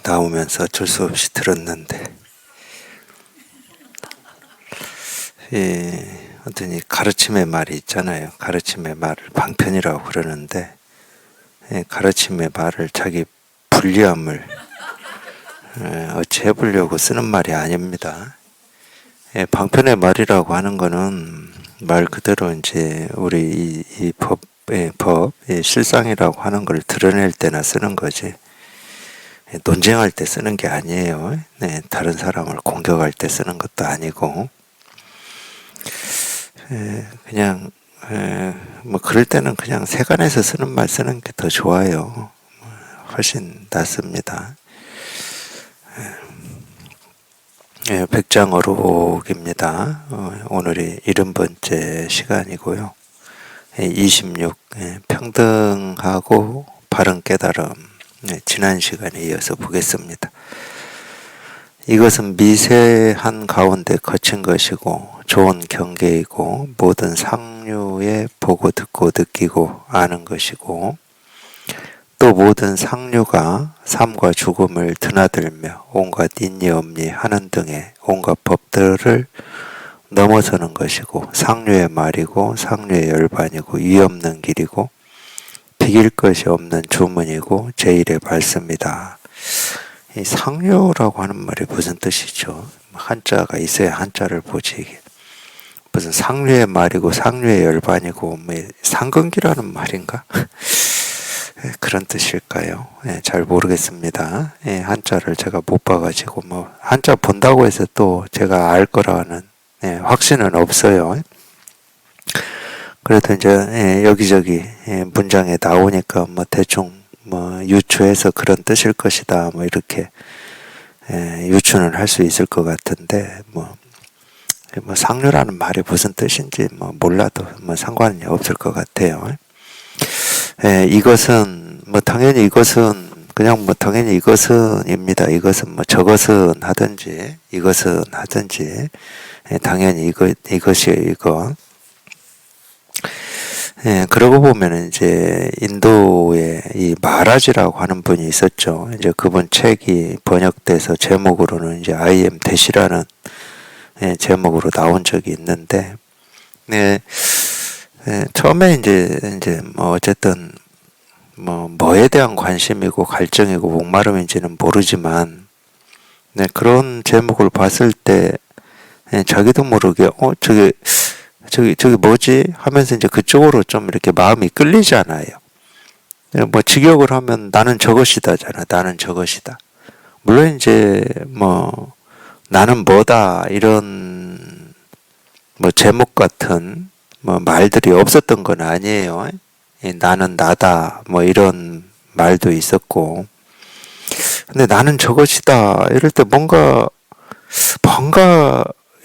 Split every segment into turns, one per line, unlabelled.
나오면서 어쩔 수 없이 들었는데, 어떤 이 가르침의 말이 있잖아요. 가르침의 말을 방편이라고 그러는데, 가르침의 말을 자기 불리함을 어찌해보려고 쓰는 말이 아닙니다. 방편의 말이라고 하는 거는 말 그대로 이제 우리 이 실상이라고 하는 걸 드러낼 때나 쓰는 거지. 논쟁할 때 쓰는 게 아니에요. 다른 사람을 공격할 때 쓰는 것도 아니고, 그냥, 뭐, 그럴 때는 그냥 세간에서 쓰는 말 쓰는 게 더 좋아요. 훨씬 낫습니다. 백장어록입니다. 오늘이 70번째 시간이고요. 26, 평등하고 바른 깨달음. 지난 시간에 이어서 보겠습니다. 이것은 미세한 가운데 거친 것이고 좋은 경계이고 모든 상류에 보고 듣고 느끼고 아는 것이고 또 모든 상류가 삶과 죽음을 드나들며 온갖 인리엄리 하는 등의 온갖 법들을 넘어서는 것이고 상류의 말이고 상류의 열반이고 위없는 길이고 비길 것이 없는 주문이고 제일의 말씀이다. 이 상류라고 하는 말이 무슨 뜻이죠? 한자가 있어야 한자를 보지. 무슨 상류의 말이고 상류의 열반이고 뭐 상근기라는 말인가? 그런 뜻일까요? 잘 모르겠습니다. 한자를 제가 못 봐가지고 뭐 한자 본다고 해서 또 제가 알 거라는 확신은 없어요. 그래도 이제 여기저기 문장에 나오니까 뭐 대충 뭐 유추해서 그런 뜻일 것이다 뭐 이렇게 유추는 할 수 있을 것 같은데 뭐 상류라는 말이 무슨 뜻인지 뭐 몰라도 뭐 상관이 없을 것 같아요. 이것은 뭐 당연히 이것은 그냥 뭐 당연히 이것은입니다. 이것은 뭐 저것은 하든지 이것은 하든지 당연히 이것이에요. 이거. 그러고 보면 이제 인도에 이 마라지라고 하는 분이 있었죠. 이제 그분 책이 번역돼서 제목으로는 이제 I am 대시라는 제목으로 나온 적이 있는데, 처음에 이제 뭐 어쨌든 뭐에 대한 관심이고 갈증이고 목마름인지는 모르지만, 그런 제목을 봤을 때 자기도 모르게 저기 뭐지? 하면서 이제 그쪽으로 좀 이렇게 마음이 끌리잖아요. 뭐 직역을 하면 나는 저것이다잖아. 나는 저것이다. 물론 이제 뭐 나는 뭐다 이런 뭐 제목 같은 뭐 말들이 없었던 건 아니에요. 나는 나다 뭐 이런 말도 있었고. 근데 나는 저것이다 이럴 때 뭔가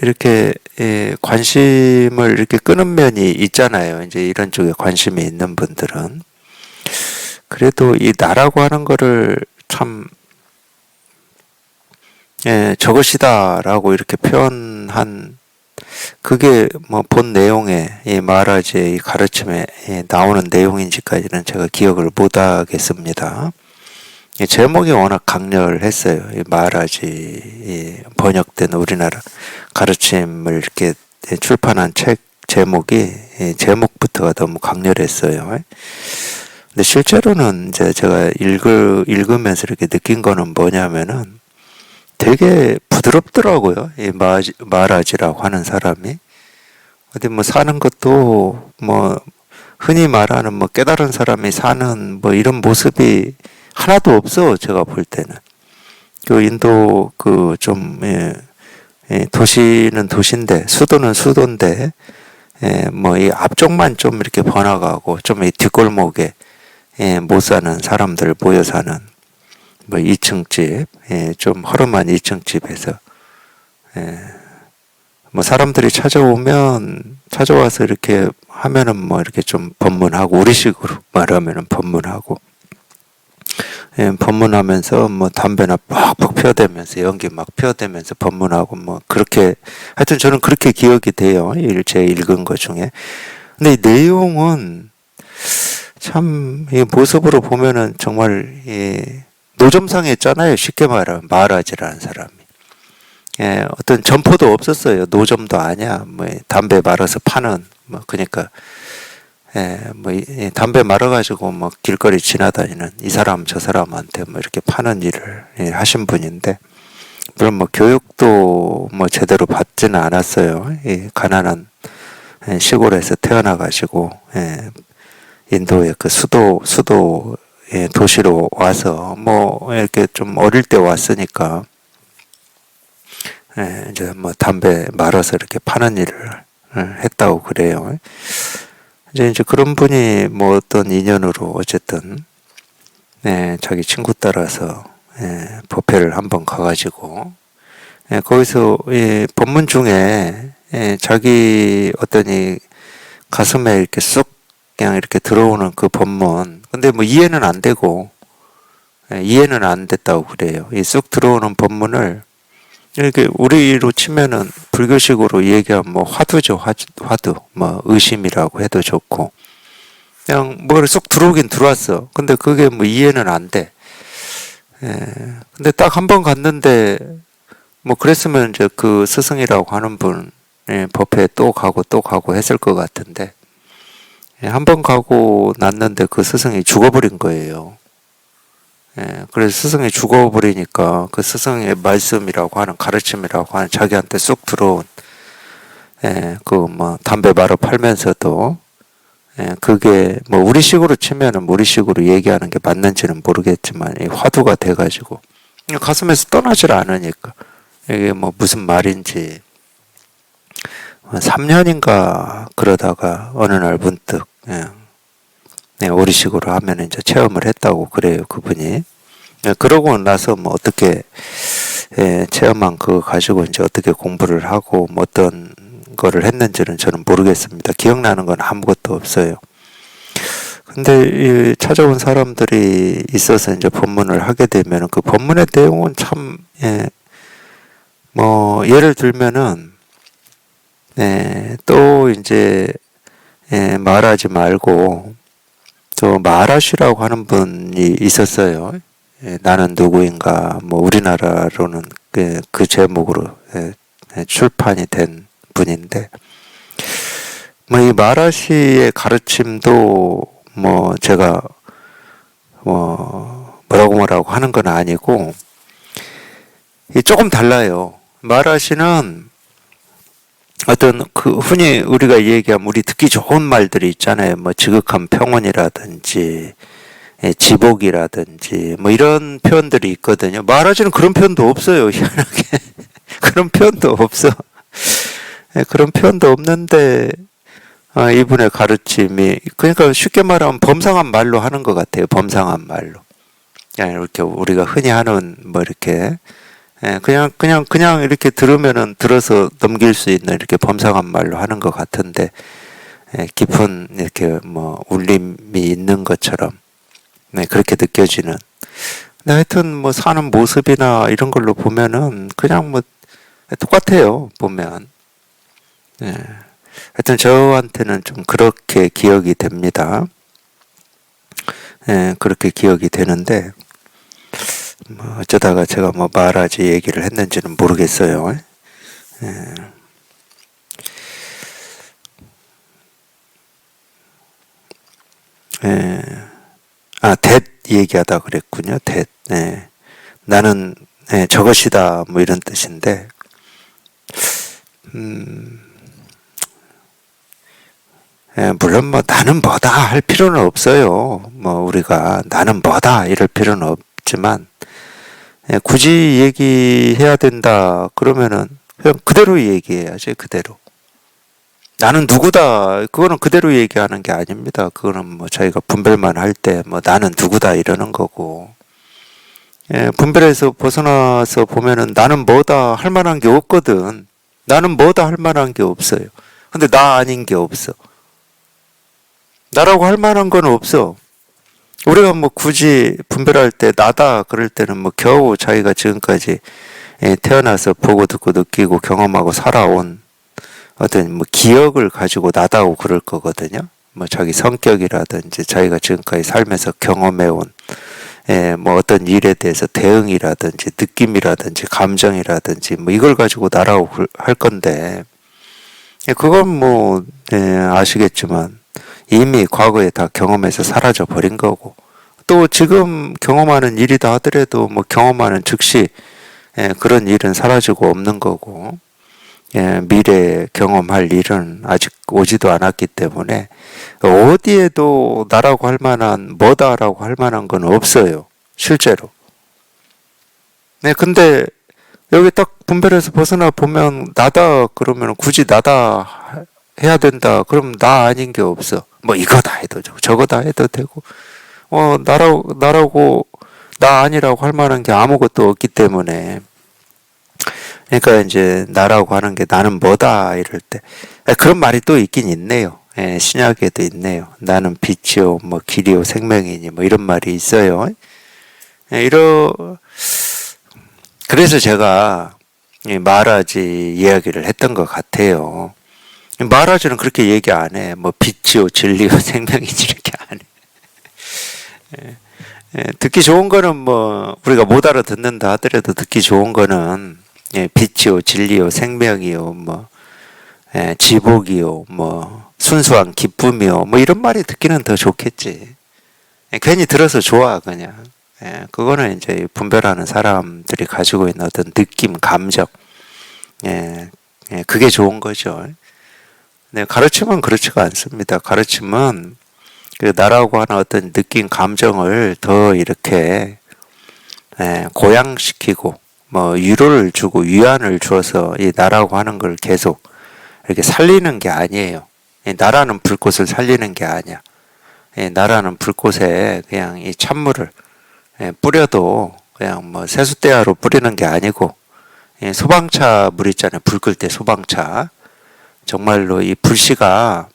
이렇게 관심을 이렇게 끄는 면이 있잖아요. 이제 이런 쪽에 관심이 있는 분들은. 그래도 이 나라고 하는 거를 참 저것이다라고 이렇게 표현한 그게 뭐 본 내용에 이 마하라지의 이 가르침에 나오는 내용인지까지는 제가 기억을 못 하겠습니다. 제목이 워낙 강렬했어요. 이 마하라지 번역된 우리나라 가르침을 이렇게 출판한 책 제목부터가 너무 강렬했어요. 근데 실제로는 이제 제가 읽으면서 이렇게 느낀 거는 뭐냐면은 되게 부드럽더라고요. 이 마하라지라고 하는 사람이. 어디 뭐 사는 것도 뭐 흔히 말하는 뭐 깨달은 사람이 사는 뭐 이런 모습이 하나도 없어. 제가 볼 때는. 그 인도 그 좀 도시는 도시인데 수도는 수도인데 뭐 이 앞쪽만 좀 이렇게 번화가고 좀 이 뒷골목에 못 사는 사람들 모여 사는 뭐 2층 집, 좀 허름한 2층 집에서 뭐 사람들이 찾아와서 이렇게 하면은 뭐 이렇게 좀 법문하고 우리식으로 말하면은 법문하고 법문하면서 뭐 담배나 빡빡 피워대면서 연기 막 피워대면서 법문하고 뭐 그렇게 하여튼 저는 그렇게 기억이 돼요. 제 읽은 것 중에. 근데 이 내용은 참 이 모습으로 보면은 정말 노점상에 있잖아요. 쉽게 말하면 마라지라는 사람이. 예, 어떤 점포도 없었어요. 노점도 아니야. 뭐 담배 말아서 파는 뭐 그러니까 예, 뭐 담배 말아가지고 뭐 길거리 지나다니는 이 사람 저 사람한테 뭐 이렇게 파는 일을 하신 분인데 물론 뭐 교육도 뭐 제대로 받지는 않았어요. 이 가난한 시골에서 태어나가지고 인도의 그 수도 도시로 와서 뭐 이렇게 좀 어릴 때 왔으니까 이제 뭐 담배 말아서 이렇게 파는 일을 했다고 그래요. 이제 그런 분이 뭐 어떤 인연으로 어쨌든 자기 친구 따라서 법회를 한번 가가지고 거기서 법문 중에 자기 어떤 이 가슴에 이렇게 쑥 그냥 이렇게 들어오는 그 법문 근데 뭐 이해는 안 되고 이해는 안 됐다고 그래요. 이 쑥 들어오는 법문을 이렇게 우리로 치면은 불교식으로 얘기하면 뭐 화두죠. 화두 뭐 의심이라고 해도 좋고 그냥 뭐 쑥 들어오긴 들어왔어. 근데 그게 뭐 이해는 안 돼. 근데 딱 한 번 갔는데 뭐 그랬으면 이제 그 스승이라고 하는 분 법회에 또 가고 했을 것 같은데 한 번 가고 났는데 그 스승이 죽어버린 거예요. 그래서 스승이 죽어버리니까 그 스승의 말씀이라고 하는 가르침이라고 하는 자기한테 쑥 들어온 그 뭐 담배 말아 팔면서도 그게 뭐 우리식으로 치면은 우리식으로 얘기하는 게 맞는지는 모르겠지만 이 화두가 돼가지고 가슴에서 떠나질 않으니까 이게 뭐 무슨 말인지 3년인가 그러다가 어느 날 문득 우리식으로 하면 이제 체험을 했다고 그래요 그분이. 그러고 나서 뭐 어떻게 체험한 그거 가지고 이제 어떻게 공부를 하고 뭐 어떤 거를 했는지는 저는 모르겠습니다. 기억나는 건 아무것도 없어요. 근데 이 찾아온 사람들이 있어서 이제 법문을 하게 되면 그 법문의 내용은 참 뭐 예를 들면은 또 이제 말하지 말고 또 마라쉬라고 하는 분이 있었어요. 나는 누구인가 뭐 우리나라로는 그 제목으로 출판이 된 분인데 뭐 이 마라쉬의 가르침도 뭐 제가 뭐라고 하는 건 아니고 조금 달라요. 마라쉬는 어떤 그 흔히 우리가 얘기하면 우리 듣기 좋은 말들이 있잖아요. 뭐 지극한 평온이라든지 지복이라든지 뭐 이런 표현들이 있거든요. 마라지는 그런 표현도 없어요. 희한하게 그런 표현도 없어. 그런 표현도 없는데 이분의 가르침이 그러니까 쉽게 말하면 범상한 말로 하는 것 같아요. 범상한 말로. 이렇게 우리가 흔히 하는 뭐 이렇게 그냥 이렇게 들으면은 들어서 넘길 수 있는 이렇게 범상한 말로 하는 것 같은데 깊은 이렇게 뭐 울림이 있는 것처럼 그렇게 느껴지는. 근데 하여튼 뭐 사는 모습이나 이런 걸로 보면은 그냥 뭐 똑같아요 보면. 하여튼 저한테는 좀 그렇게 기억이 됩니다. 그렇게 기억이 되는데. 뭐 어쩌다가 제가 뭐 마라지 얘기를 했는지는 모르겠어요. 댓 얘기하다 그랬군요. 댓. 나는 저것이다 뭐 이런 뜻인데 물론 뭐 나는 뭐다 할 필요는 없어요. 뭐 우리가 나는 뭐다 이럴 필요는 없지만 굳이 얘기해야 된다 그러면은 그냥 그대로 얘기해야지. 그대로 나는 누구다 그거는 그대로 얘기하는 게 아닙니다. 그거는 뭐 자기가 분별만 할 때 뭐 나는 누구다 이러는 거고 분별에서 벗어나서 보면은 나는 뭐다 할 만한 게 없거든. 나는 뭐다 할 만한 게 없어요. 근데 나 아닌 게 없어. 나라고 할 만한 건 없어. 우리가 뭐 굳이 분별할 때 나다 그럴 때는 뭐 겨우 자기가 지금까지 태어나서 보고 듣고 느끼고 경험하고 살아온 어떤 뭐 기억을 가지고 나다고 그럴 거거든요. 뭐 자기 성격이라든지 자기가 지금까지 살면서 경험해온 뭐 어떤 일에 대해서 대응이라든지 느낌이라든지 감정이라든지 뭐 이걸 가지고 나라고 할 건데, 그건 뭐 아시겠지만 이미 과거에 다 경험해서 사라져 버린 거고, 또 지금 경험하는 일이다 하더라도 뭐 경험하는 즉시 그런 일은 사라지고 없는 거고, 미래에 경험할 일은 아직 오지도 않았기 때문에 어디에도 나라고 할 만한, 뭐다라고 할 만한 건 없어요, 실제로. 근데 여기 딱 분별해서 벗어나 보면 나다 그러면 굳이 나다 해야 된다 그럼 나 아닌 게 없어. 뭐 이거다 해도 되고 저거다 해도 되고, 나라고 나 아니라고 할 만한 게 아무것도 없기 때문에, 그러니까 이제 나라고 하는 게 나는 뭐다 이럴 때 그런 말이 또 있긴 있네요. 신약에도 있네요. 나는 빛이요 뭐 길이요 생명이니 뭐 이런 말이 있어요. 그래서 제가 이 마하라지 이야기를 했던 것 같아요. 마하라지는 그렇게 얘기 안 해. 뭐 빛이요 진리요 생명이지 이렇게 안 해. 듣기 좋은 거는 뭐 우리가 못 알아듣는다 하더라도 듣기 좋은 거는 빛이요 진리요 생명이요 뭐 지복이요 뭐 순수한 기쁨이요 뭐 이런 말이 듣기는 더 좋겠지. 괜히 들어서 좋아 그냥. 그거는 이제 분별하는 사람들이 가지고 있는 어떤 느낌, 감정, 그게 좋은 거죠. 가르침은 그렇지가 않습니다. 가르침은 그 나라고 하는 어떤 느낌, 감정을 더 이렇게 고양시키고 뭐 위로를 주고 위안을 주어서 이 나라고 하는 걸 계속 이렇게 살리는 게 아니에요. 나라는 불꽃을 살리는 게 아니야. 나라는 불꽃에 그냥 이 찬물을 뿌려도 그냥 뭐 세숫대야로 뿌리는 게 아니고, 소방차 물 있잖아요. 불 끌 때 소방차. 정말로 이 불씨가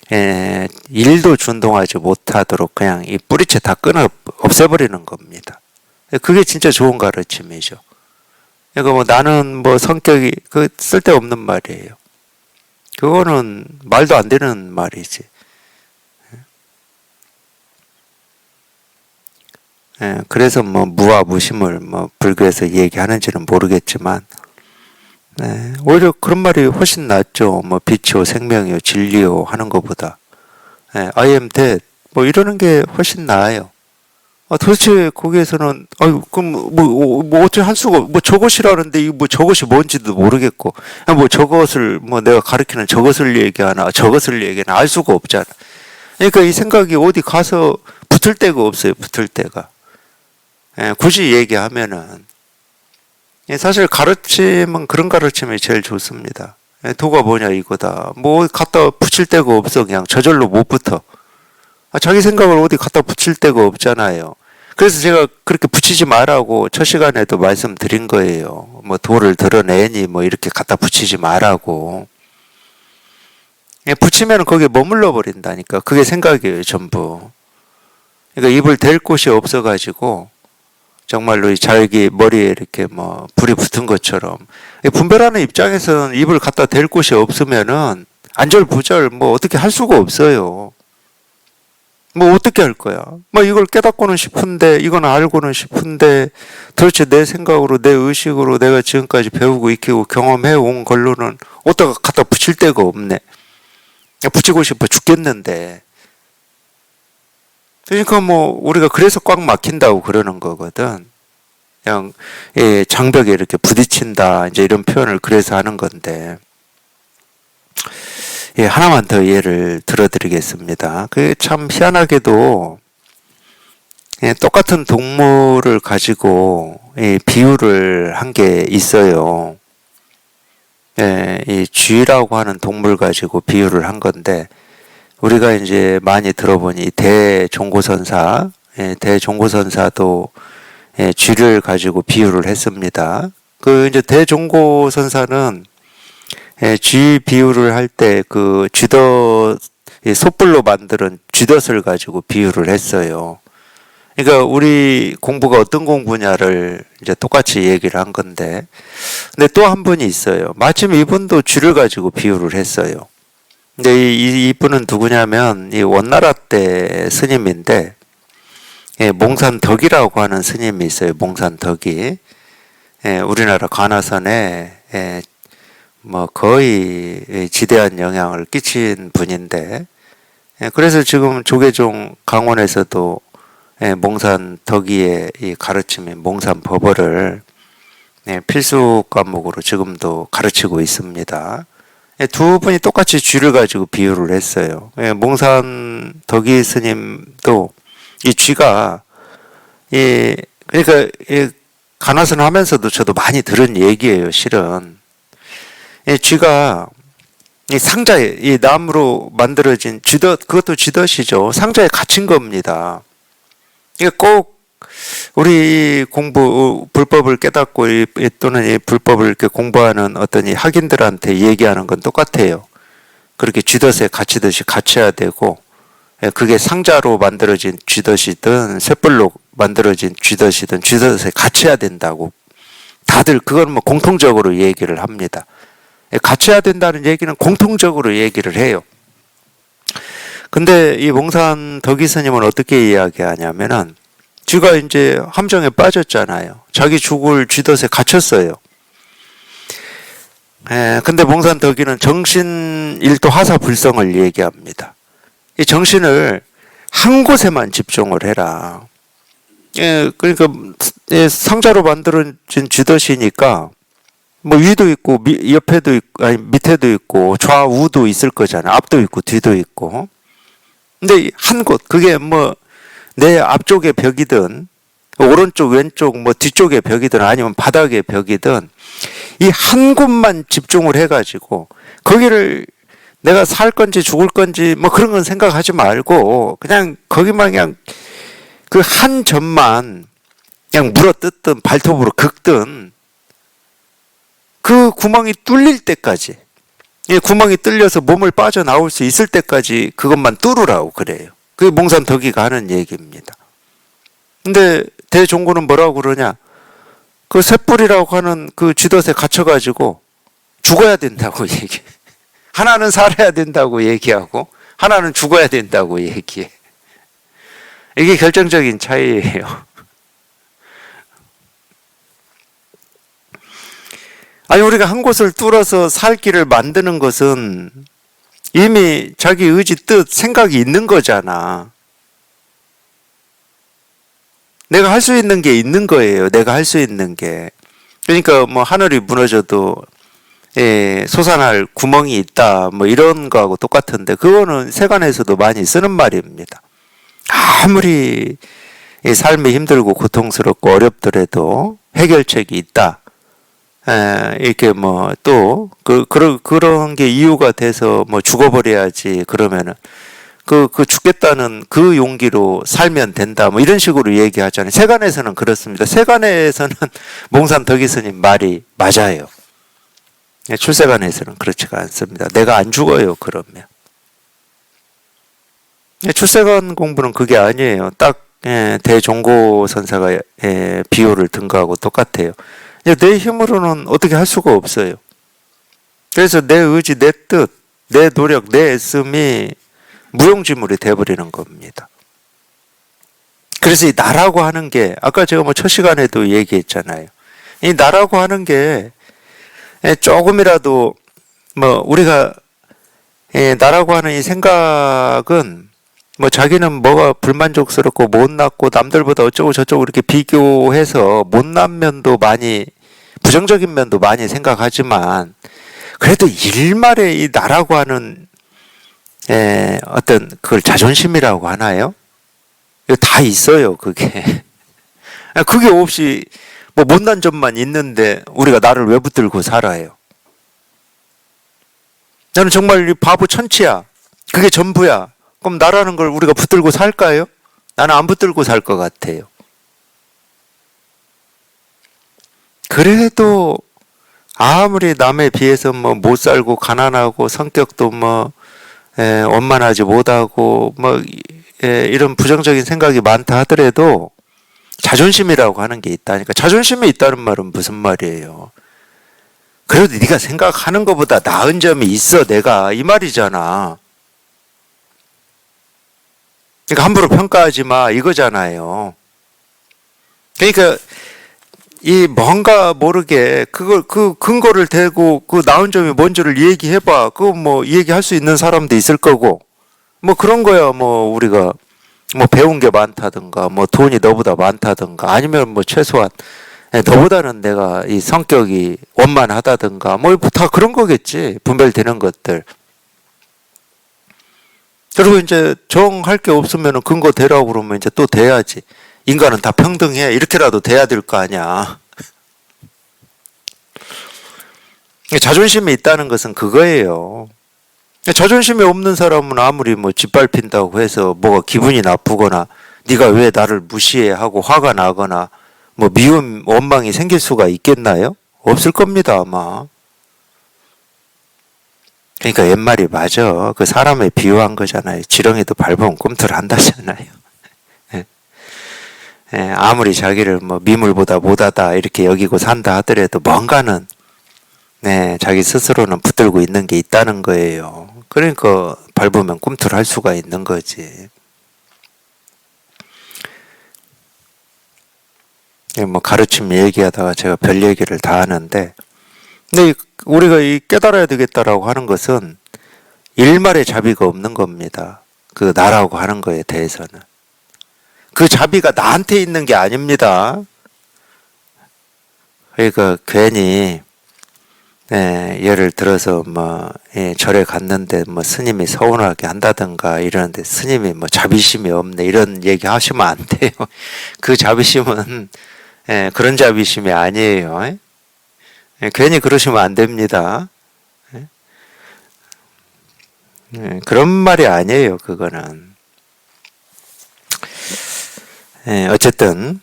1도 준동하지 못하도록 그냥 이 뿌리채 다 끊어 없애버리는 겁니다. 그게 진짜 좋은 가르침이죠. 그러니까 뭐 나는 뭐 성격이 그 쓸데없는 말이에요. 그거는 말도 안 되는 말이지. 그래서 뭐 무와 무심을 뭐 불교에서 얘기하는지는 모르겠지만, 오히려 그런 말이 훨씬 낫죠. 뭐 빛이요 생명이요 진리요 하는 것보다 I am dead 뭐 이러는 게 훨씬 나아요. 도대체 거기에서는 그럼 뭐 어떻게 할 수가, 뭐 저것이라는데 이 뭐 저것이 뭔지도 모르겠고, 뭐 저것을 뭐 내가 가르치는 저것을 얘기하나 저것을 얘기하나 알 수가 없잖아. 그러니까 이 생각이 어디 가서 붙을 데가 없어요. 붙을 데가. 굳이 얘기하면은 사실 가르침은 그런 가르침이 제일 좋습니다. 도가 뭐냐 이거다. 뭐 갖다 붙일 데가 없어. 그냥 저절로 못 붙어. 자기 생각을 어디 갖다 붙일 데가 없잖아요. 그래서 제가 그렇게 붙이지 말라고 첫 시간에도 말씀드린 거예요. 뭐 도를 드러내니 뭐 이렇게 갖다 붙이지 말라고. 붙이면 거기에 머물러 버린다니까. 그게 생각이에요, 전부. 그러니까 입을 댈 곳이 없어가지고 정말로 이 자기 머리에 이렇게 뭐 불이 붙은 것처럼, 분별하는 입장에서는 입을 갖다 댈 곳이 없으면은 안절부절 뭐 어떻게 할 수가 없어요. 뭐 어떻게 할 거야? 뭐 이걸 깨닫고는 싶은데, 이건 알고는 싶은데, 도대체 내 생각으로 내 의식으로 내가 지금까지 배우고 익히고 경험해 온 걸로는 어디다가 갖다 붙일 데가 없네. 붙이고 싶어 죽겠는데. 그러니까 뭐 우리가 그래서 꽉 막힌다고 그러는 거거든. 그냥 장벽에 이렇게 부딪힌다 이제 이런 표현을 그래서 하는 건데, 하나만 더 예를 들어드리겠습니다. 그게 참 희한하게도 똑같은 동물을 가지고 비유를 한 게 있어요. 이 쥐라고 하는 동물 가지고 비유를 한 건데, 우리가 이제 많이 들어보니 대종고선사, 대종고선사도 쥐를 가지고 비유를 했습니다. 그 이제 대종고선사는 쥐 비유를 할 때 그 쥐덫, 솥불로 만드는 쥐덫을 가지고 비유를 했어요. 그러니까 우리 공부가 어떤 공부냐를 이제 똑같이 얘기를 한 건데, 근데 또 한 분이 있어요. 마침 이분도 쥐를 가지고 비유를 했어요. 근데 이분은 누구냐면 이 원나라 때 스님인데, 몽산덕이라고 하는 스님이 있어요. 몽산덕이. 우리나라 관아선에 뭐 거의 지대한 영향을 끼친 분인데, 그래서 지금 조계종 강원에서도 몽산덕이의 이 가르침인 몽산법어를 필수 과목으로 지금도 가르치고 있습니다. 두 분이 똑같이 쥐를 가지고 비유를 했어요. 몽산덕이 스님도 이 쥐가 그러니까 간화선 하면서도 저도 많이 들은 얘기예요. 실은 쥐가 이 상자에 이 나무로 만들어진 쥐덫, 그것도 쥐덫이죠. 상자에 갇힌 겁니다. 이게 꼭 우리 불법을 깨닫고 또는 이 불법을 이렇게 공부하는 어떤 이 학인들한테 얘기하는 건 똑같아요. 그렇게 쥐덫에 갇히듯이 갇혀야 되고, 그게 상자로 만들어진 쥐덫이든 쇳불로 만들어진 쥐덫이든 쥐덫에 갇혀야 된다고 다들 그건 뭐 공통적으로 얘기를 합니다. 갇혀야 된다는 얘기는 공통적으로 얘기를 해요. 근데 이 몽산덕이 스님은 어떻게 이야기하냐면은 쥐가 이제 함정에 빠졌잖아요. 자기 죽을 쥐덫에 갇혔어요. 근데 몽산덕이는 정신 일도 하사불성을 얘기합니다. 이 정신을 한 곳에만 집중을 해라. 그러니까 상자로 만들어진 쥐덫이니까 뭐 위도 있고 옆에도 있고 아니 밑에도 있고 좌우도 있을 거잖아. 앞도 있고 뒤도 있고. 근데 한 곳, 그게 뭐 내 앞쪽의 벽이든 오른쪽 왼쪽 뭐 뒤쪽의 벽이든 아니면 바닥의 벽이든 이 한 곳만 집중을 해가지고 거기를 내가 살 건지 죽을 건지 뭐 그런 건 생각하지 말고 그냥 거기만 그냥 그 한 점만 그냥 물어뜯든 발톱으로 긁든 그 구멍이 뚫릴 때까지, 이 구멍이 뚫려서 몸을 빠져나올 수 있을 때까지 그것만 뚫으라고 그래요. 그게 몽산덕이가 하는 얘기입니다. 근데 대종고는 뭐라고 그러냐? 그 쇳불이라고 하는 그 쥐덫에 갇혀가지고 죽어야 된다고 얘기해. 하나는 살아야 된다고 얘기하고 하나는 죽어야 된다고 얘기해. 이게 결정적인 차이예요. 아니 우리가 한 곳을 뚫어서 살 길을 만드는 것은 이미 자기 의지, 뜻, 생각이 있는 거잖아. 내가 할 수 있는 게 있는 거예요. 내가 할 수 있는 게. 그러니까 뭐 하늘이 무너져도 솟아날 구멍이 있다 뭐 이런 거하고 똑같은데 그거는 세간에서도 많이 쓰는 말입니다. 아무리 삶이 힘들고 고통스럽고 어렵더라도 해결책이 있다. 이렇게 뭐 또 그런 게 이유가 돼서 뭐 죽어버려야지 그러면은 그 죽겠다는 그 용기로 살면 된다 뭐 이런 식으로 얘기하잖아요. 세간에서는 그렇습니다. 세간에서는 몽산덕이 스님 말이 맞아요. 출세간에서는 그렇지가 않습니다. 내가 안 죽어요 그러면. 출세간 공부는 그게 아니에요. 딱 대종고 선사가 비유를 든 거하고 똑같아요. 내 힘으로는 어떻게 할 수가 없어요. 그래서 내 의지, 내 뜻, 내 노력, 내 애씀이 무용지물이 돼버리는 겁니다. 그래서 이 나라고 하는 게 아까 제가 뭐 첫 시간에도 얘기했잖아요. 이 나라고 하는 게 조금이라도 뭐 우리가 나라고 하는 이 생각은 뭐 자기는 뭐가 불만족스럽고 못났고 남들보다 어쩌고 저쩌고 이렇게 비교해서 못난 면도 많이 부정적인 면도 많이 생각하지만 그래도 일말에 이 나라고 하는 어떤 그걸 자존심이라고 하나요? 이거 다 있어요 그게. 그게 없이 뭐 못난 점만 있는데 우리가 나를 왜 붙들고 살아요? 나는 정말 바보 천치야. 그게 전부야. 그럼 나라는 걸 우리가 붙들고 살까요? 나는 안 붙들고 살 것 같아요. 그래도 아무리 남에 비해서 뭐 못 살고 가난하고 성격도 뭐 원만하지 못하고 뭐 이런 부정적인 생각이 많다 하더라도 자존심이라고 하는 게 있다니까. 자존심이 있다는 말은 무슨 말이에요? 그래도 네가 생각하는 것보다 나은 점이 있어 내가 이 말이잖아. 그러니까 함부로 평가하지 마 이거잖아요. 그러니까 이 뭔가 모르게 그걸 그 근거를 대고 그 나은 점이 뭔지를 얘기해봐. 그거 뭐 얘기할 수 있는 사람도 있을 거고 뭐 그런 거야. 뭐 우리가 뭐 배운 게 많다든가 뭐 돈이 너보다 많다든가 아니면 뭐 최소한 너보다는 내가 이 성격이 원만하다든가 뭐 다 그런 거겠지. 분별되는 것들. 그리고 이제 정할 게 없으면 근거 대라고 그러면 이제 또 대야지. 인간은 다 평등해. 이렇게라도 돼야 될 거 아니야. 자존심이 있다는 것은 그거예요. 자존심이 없는 사람은 아무리 뭐 짓밟힌다고 해서 뭐가 기분이 나쁘거나 네가 왜 나를 무시해 하고 화가 나거나 뭐 미움, 원망이 생길 수가 있겠나요? 없을 겁니다, 아마. 그러니까 옛말이 맞아. 그 사람에 비유한 거잖아요. 지렁이도 밟으면 꿈틀 한다잖아요. 아무리 자기를 뭐 미물보다 못하다 이렇게 여기고 산다 하더라도 뭔가는 자기 스스로는 붙들고 있는 게 있다는 거예요. 그러니까 밟으면 꿈틀할 수가 있는 거지. 뭐 가르침 얘기하다가 제가 별 얘기를 다 하는데, 근데 우리가 이 깨달아야 되겠다라고 하는 것은 일말의 자비가 없는 겁니다. 그 나라고 하는 거에 대해서는. 그 자비가 나한테 있는 게 아닙니다. 그러니까 괜히 예를 들어서 뭐 절에 갔는데 뭐 스님이 서운하게 한다든가 이러는데 스님이 뭐 자비심이 없네 이런 얘기 하시면 안 돼요. 그 자비심은 그런 자비심이 아니에요. 괜히 그러시면 안 됩니다. 그런 말이 아니에요. 그거는. 어쨌든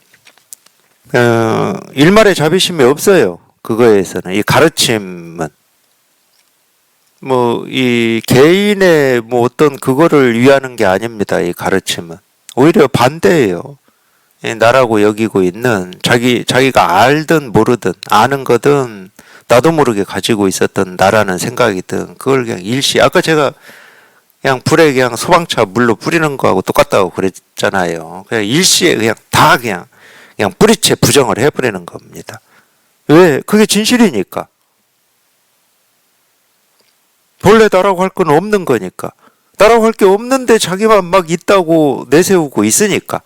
일말의 자비심이 없어요. 그거에서는 이 가르침은 뭐 이 개인의 뭐 어떤 그거를 위하는 게 아닙니다. 이 가르침은 오히려 반대예요. 나라고 여기고 있는 자기가 알든 모르든 아는 거든 나도 모르게 가지고 있었던 나라는 생각이든 그걸 그냥 일시 아까 제가 그냥 불에 그냥 소방차 물로 뿌리는 거하고 똑같다고 그랬잖아요. 그냥 일시에 그냥 다 그냥 뿌리채 부정을 해버리는 겁니다. 왜? 그게 진실이니까. 본래 나라고 할 건 없는 거니까. 나라고 할 게 없는데 자기만 막 있다고 내세우고 있으니까.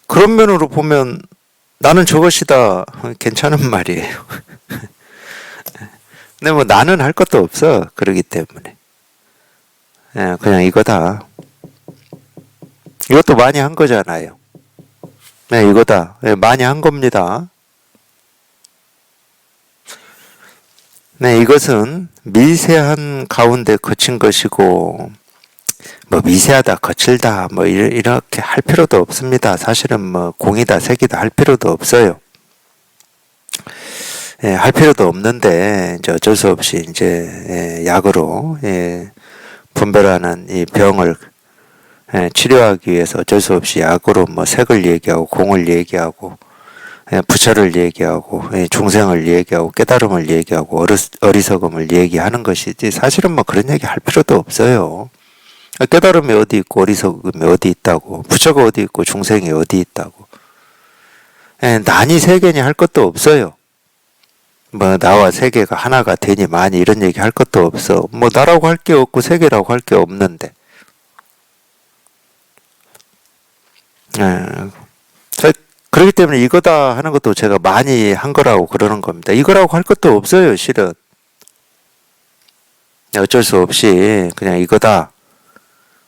그런 면으로 보면 나는 저것이다. 괜찮은 말이에요. 근데 뭐 나는 할 것도 없어. 그러기 때문에. 그냥 이거다. 이것도 많이 한 거잖아요. 네, 이거다. 많이 한 겁니다. 네, 이것은 미세한 가운데 거친 것이고, 뭐 미세하다, 거칠다, 뭐 이렇게 할 필요도 없습니다. 사실은 뭐 공이다, 색이다 할 필요도 없어요. 할 필요도 없는데 이제 어쩔 수 없이 이제 약으로 분별하는 이 병을 치료하기 위해서 어쩔 수 없이 약으로 뭐 색을 얘기하고 공을 얘기하고 부처를 얘기하고 중생을 얘기하고 깨달음을 얘기하고 어리석음을 얘기하는 것이지 사실은 뭐 그런 얘기 할 필요도 없어요. 깨달음이 어디 있고 어리석음이 어디 있다고 부처가 어디 있고 중생이 어디 있다고 난이 세계니 할 것도 없어요. 뭐 나와 세계가 하나가 되니 많이 이런 얘기 할 것도 없어. 뭐 나라고 할 게 없고 세계라고 할 게 없는데 그렇기 때문에 이거다 하는 것도 제가 많이 한 거라고 그러는 겁니다. 이거라고 할 것도 없어요. 실은 어쩔 수 없이 그냥 이거다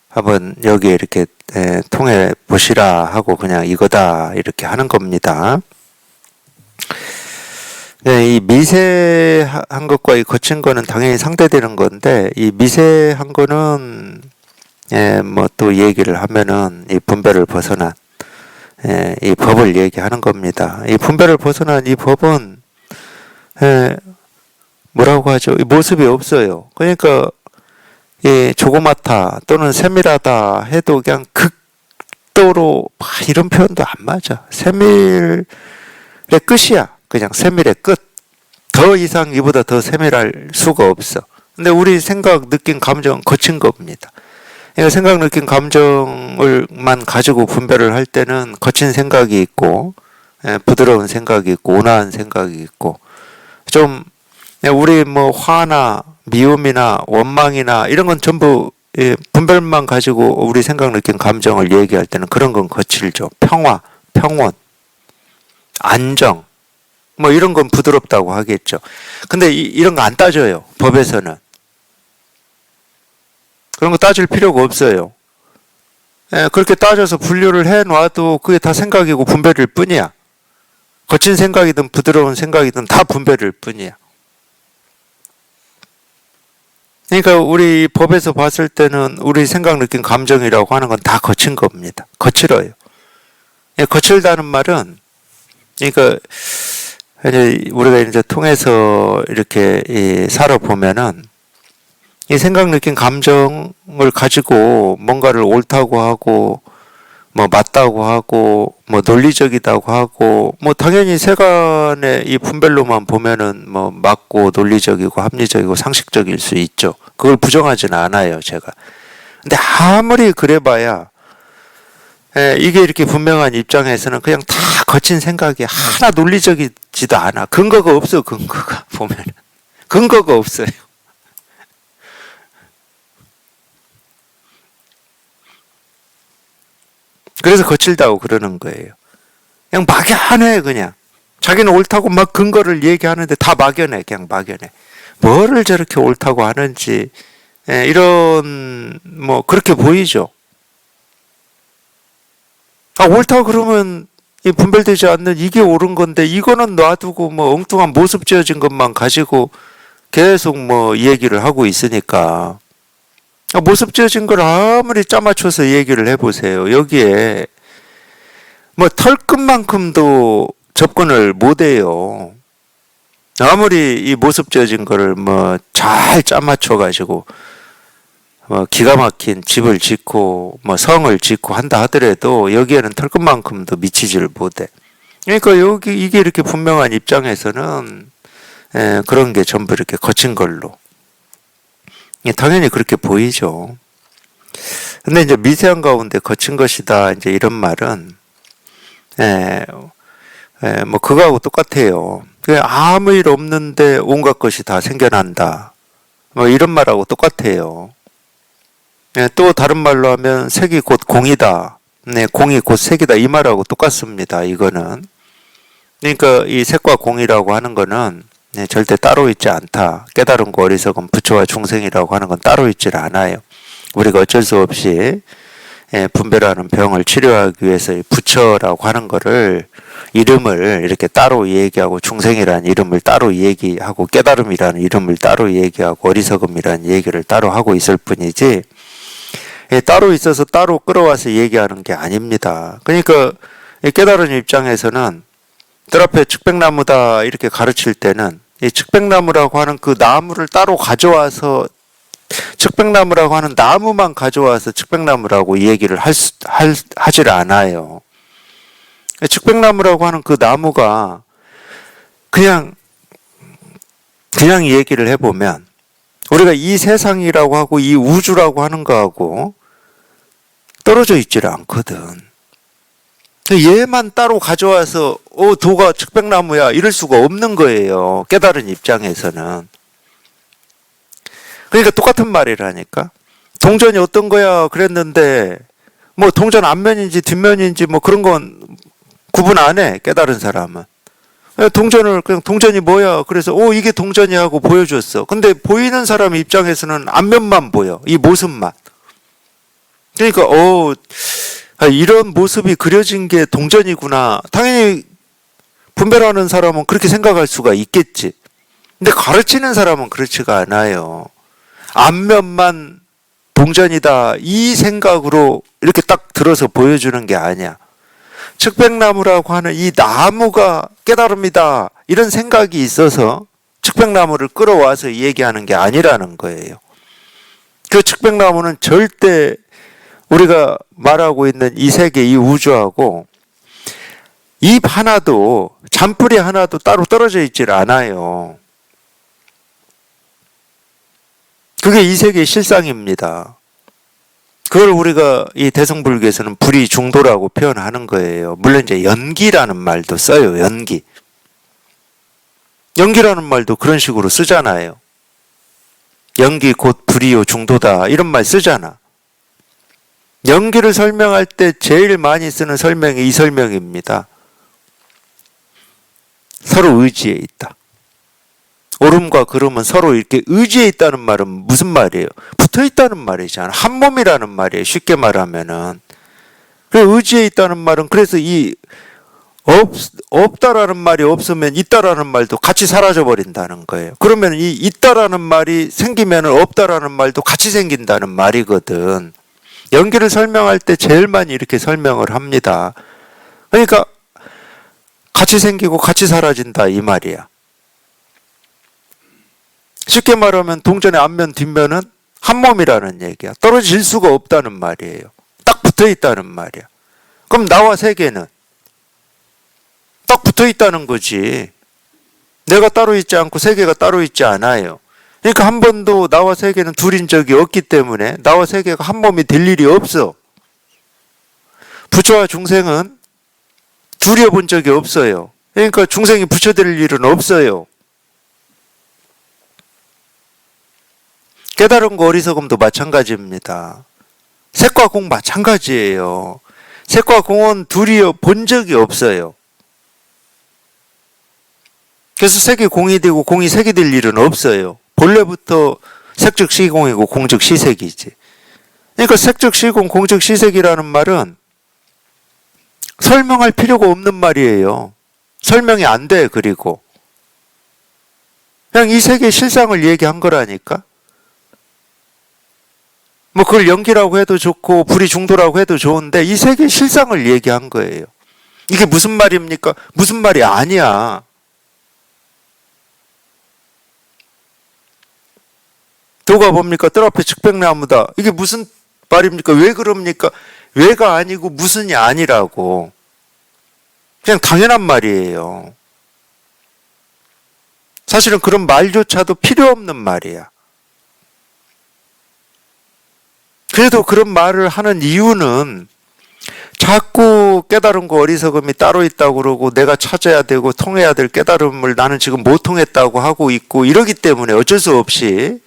한번 여기 이렇게 통해 보시라 하고 그냥 이거다 이렇게 하는 겁니다. 이 미세한 것과 이 거친 거는 당연히 상대되는 건데 이 미세한 거는 뭐 또 얘기를 하면은 이 분별을 벗어난 이 법을 얘기하는 겁니다. 이 분별을 벗어난 이 법은 뭐라고 하죠? 이 모습이 없어요. 그러니까 이 조그맣다 또는 세밀하다 해도 그냥 극도로 이런 표현도 안 맞아. 세밀의 끝이야. 그냥 세밀의 끝. 더 이상 이보다 더 세밀할 수가 없어. 근데 우리 생각, 느낀 감정 거친 겁니다. 그러니까 생각, 느낀 감정을만 가지고 분별을 할 때는 거친 생각이 있고, 부드러운 생각이 있고, 온화한 생각이 있고, 좀 우리 뭐 화나 미움이나 원망이나 이런 건 전부 분별만 가지고 우리 생각, 느낀 감정을 얘기할 때는 그런 건 거칠죠. 평화, 평온, 안정, 뭐 이런 건 부드럽다고 하겠죠. 근데 이런 거 안 따져요. 법에서는. 그런 거 따질 필요가 없어요. 그렇게 따져서 분류를 해놔도 그게 다 생각이고 분별일 뿐이야. 거친 생각이든 부드러운 생각이든 다 분별일 뿐이야. 그러니까 우리 법에서 봤을 때는 우리 생각, 느낀 감정이라고 하는 건 다 거친 겁니다. 거칠어요. 거칠다는 말은, 그러니까 우리가 이제 통해서 이렇게 살아보면은 이 생각, 느낀 감정을 가지고 뭔가를 옳다고 하고, 뭐 맞다고 하고, 뭐 논리적이다고 하고, 뭐 당연히 세간의 이 분별로만 보면은 뭐 맞고 논리적이고 합리적이고 상식적일 수 있죠. 그걸 부정하지는 않아요, 제가. 근데 아무리 그래봐야 이게 이렇게 분명한 입장에서는 그냥 다 거친 생각이 하나 논리적이지도 않아. 근거가 없어, 근거가 보면은. 근거가 없어요. 그래서 거칠다고 그러는 거예요. 그냥 막연해, 그냥. 자기는 옳다고 막 근거를 얘기하는데 다 막연해, 그냥 막연해. 뭐를 저렇게 옳다고 하는지, 이런, 뭐, 그렇게 보이죠. 옳다고 그러면 이 분별되지 않는 이게 옳은 건데, 이거는 놔두고 뭐 엉뚱한 모습 지어진 것만 가지고 계속 뭐 얘기를 하고 있으니까. 모습 지어진 걸 아무리 짜맞춰서 얘기를 해보세요. 여기에 뭐 털끝만큼도 접근을 못해요. 아무리 이 모습 지어진 거를 뭐 잘 짜맞춰가지고 뭐 기가 막힌 집을 짓고 뭐 성을 짓고 한다 하더라도 여기에는 털끝만큼도 미치지를 못해. 그러니까 여기 이게 이렇게 분명한 입장에서는 그런 게 전부 이렇게 거친 걸로. 당연히 그렇게 보이죠. 근데 이제 미세한 가운데 거친 것이다. 이제 이런 말은, 뭐 그거하고 똑같아요. 아무 일 없는데 온갖 것이 다 생겨난다. 뭐 이런 말하고 똑같아요. 또 다른 말로 하면 색이 곧 공이다. 공이 곧 색이다. 이 말하고 똑같습니다. 이거는. 그러니까 이 색과 공이라고 하는 거는 절대 따로 있지 않다. 깨달음과 어리석음, 부처와 중생이라고 하는 건 따로 있질 않아요. 우리가 어쩔 수 없이 분별하는 병을 치료하기 위해서 부처라고 하는 거를 이름을 이렇게 따로 얘기하고 중생이라는 이름을 따로 얘기하고 깨달음이라는 이름을 따로 얘기하고 어리석음이라는 얘기를 따로 하고 있을 뿐이지 따로 있어서 따로 끌어와서 얘기하는 게 아닙니다. 그러니까 깨달은 입장에서는 들 앞에 측백나무다 이렇게 가르칠 때는 이 측백나무라고 하는 그 나무를 따로 가져와서 측백나무라고 하는 나무만 가져와서 측백나무라고 얘기를 하질 않아요. 측백나무라고 하는 그 나무가 그냥 얘기를 해보면 우리가 이 세상이라고 하고 이 우주라고 하는 거하고 떨어져 있지를 않거든. 얘만 따로 가져와서 도가 측백나무야 이럴 수가 없는 거예요. 깨달은 입장에서는. 그러니까 똑같은 말이라니까. 동전이 어떤 거야 그랬는데 뭐 동전 앞면인지 뒷면인지 뭐 그런 건 구분 안 해. 깨달은 사람은. 동전을 그냥 동전이 뭐야 그래서 이게 동전이 하고 보여줬어. 근데 보이는 사람 입장에서는 앞면만 보여. 이 모습만. 그러니까 이런 모습이 그려진 게 동전이구나. 당연히 분별하는 사람은 그렇게 생각할 수가 있겠지. 근데 가르치는 사람은 그렇지가 않아요. 앞면만 동전이다. 이 생각으로 이렇게 딱 들어서 보여주는 게 아니야. 측백나무라고 하는 이 나무가 깨달음이다. 이런 생각이 있어서 측백나무를 끌어와서 얘기하는 게 아니라는 거예요. 그 측백나무는 절대 우리가 말하고 있는 이 세계, 이 우주하고 잎 하나도, 잔뿌리 하나도 따로 떨어져 있질 않아요. 그게 이 세계의 실상입니다. 그걸 우리가 이 대승불교에서는 불이 중도라고 표현하는 거예요. 물론 이제 연기라는 말도 써요. 연기. 연기라는 말도 그런 식으로 쓰잖아요. 연기 곧 불이요 중도다 이런 말 쓰잖아. 연기를 설명할 때 제일 많이 쓰는 설명이 이 설명입니다. 서로 의지에 있다. 오름과 그름은 서로 이렇게 의지에 있다는 말은 무슨 말이에요? 붙어 있다는 말이잖아. 한 몸이라는 말이에요. 쉽게 말하면은. 의지에 있다는 말은 그래서 이 없다라는 말이 없으면 있다라는 말도 같이 사라져 버린다는 거예요. 그러면 이 있다라는 말이 생기면 없다라는 말도 같이 생긴다는 말이거든. 연기를 설명할 때 제일 많이 이렇게 설명을 합니다. 그러니까 같이 생기고 같이 사라진다 이 말이야. 쉽게 말하면 동전의 앞면 뒷면은 한 몸이라는 얘기야. 떨어질 수가 없다는 말이에요. 딱 붙어 있다는 말이야. 그럼 나와 세계는 딱 붙어 있다는 거지. 내가 따로 있지 않고 세계가 따로 있지 않아요. 그러니까 한 번도 나와 세계는 둘인 적이 없기 때문에 나와 세계가 한 몸이 될 일이 없어. 부처와 중생은 둘이어 본 적이 없어요. 그러니까 중생이 부처 될 일은 없어요. 깨달은 거 어리석음도 마찬가지입니다. 색과 공 마찬가지예요. 색과 공은 둘이어 본 적이 없어요. 그래서 색이 공이 되고 공이 색이 될 일은 없어요. 본래부터 색즉 시공이고 공즉 시색이지. 그러니까 색즉 시공, 공즉 시색이라는 말은 설명할 필요가 없는 말이에요. 설명이 안 돼. 그리고 그냥 이 세계의 실상을 얘기한 거라니까. 뭐 그걸 연기라고 해도 좋고 불이 중도라고 해도 좋은데 이 세계의 실상을 얘기한 거예요. 이게 무슨 말입니까? 무슨 말이 아니야. 도가 뭡니까? 뜰 앞에 측백나무다. 이게 무슨 말입니까? 왜 그럽니까? 왜가 아니고 무슨이 아니라고. 그냥 당연한 말이에요. 사실은 그런 말조차도 필요 없는 말이야. 그래도 그런 말을 하는 이유는 자꾸 깨달은 거 어리석음이 따로 있다고 그러고 내가 찾아야 되고 통해야 될 깨달음을 나는 지금 못 통했다고 하고 있고 이러기 때문에 어쩔 수 없이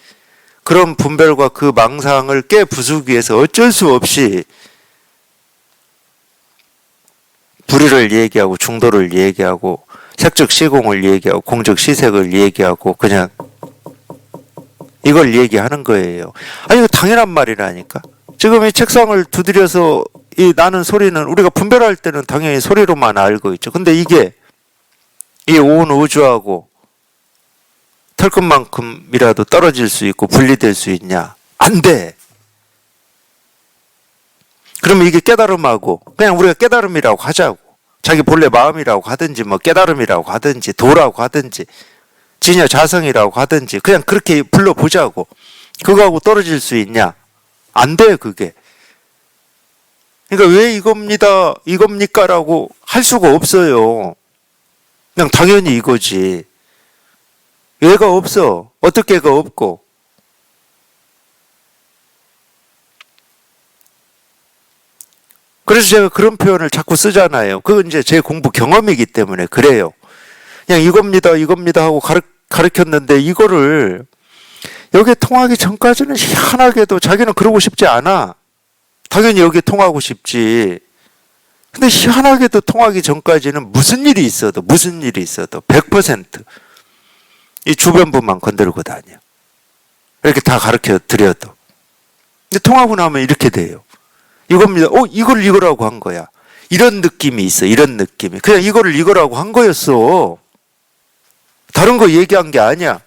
그런 분별과 그 망상을 깨 부수기 위해서 어쩔 수 없이 불의를 얘기하고 중도를 얘기하고 색즉 시공을 얘기하고 공즉 시색을 얘기하고 그냥 이걸 얘기하는 거예요. 아니 이거 당연한 말이라니까. 지금 이 책상을 두드려서 이 나는 소리는 우리가 분별할 때는 당연히 소리로만 알고 있죠. 근데 이게 이 온 우주하고 털끝만큼이라도 떨어질 수 있고 분리될 수 있냐? 안 돼. 그러면 이게 깨달음하고 그냥 우리가 깨달음이라고 하자고. 자기 본래 마음이라고 하든지 뭐 깨달음이라고 하든지 도라고 하든지 진여 자성이라고 하든지 그냥 그렇게 불러보자고. 그거하고 떨어질 수 있냐? 안 돼 그게. 그러니까 왜 이겁니까라고 할 수가 없어요. 그냥 당연히 이거지. 왜가 없어? 어떻게가 없고. 그래서 제가 그런 표현을 자꾸 쓰잖아요. 그건 이제 제 공부 경험이기 때문에 그래요. 그냥 이겁니다 하고 가르쳤는데 이거를 여기에 통하기 전까지는 희한하게도 자기는 그러고 싶지 않아. 당연히 여기에 통하고 싶지. 근데 희한하게도 통하기 전까지는 무슨 일이 있어도 100% 이 주변부만 건드리고 다녀. 이렇게 다 가르쳐 드려도. 근데 통하고 나면 이렇게 돼요. 이겁니다. 이거라고 한 거야. 이런 느낌이 있어. 이런 느낌이. 그냥 이거라고 한 거였어. 다른 거 얘기한 게 아니야.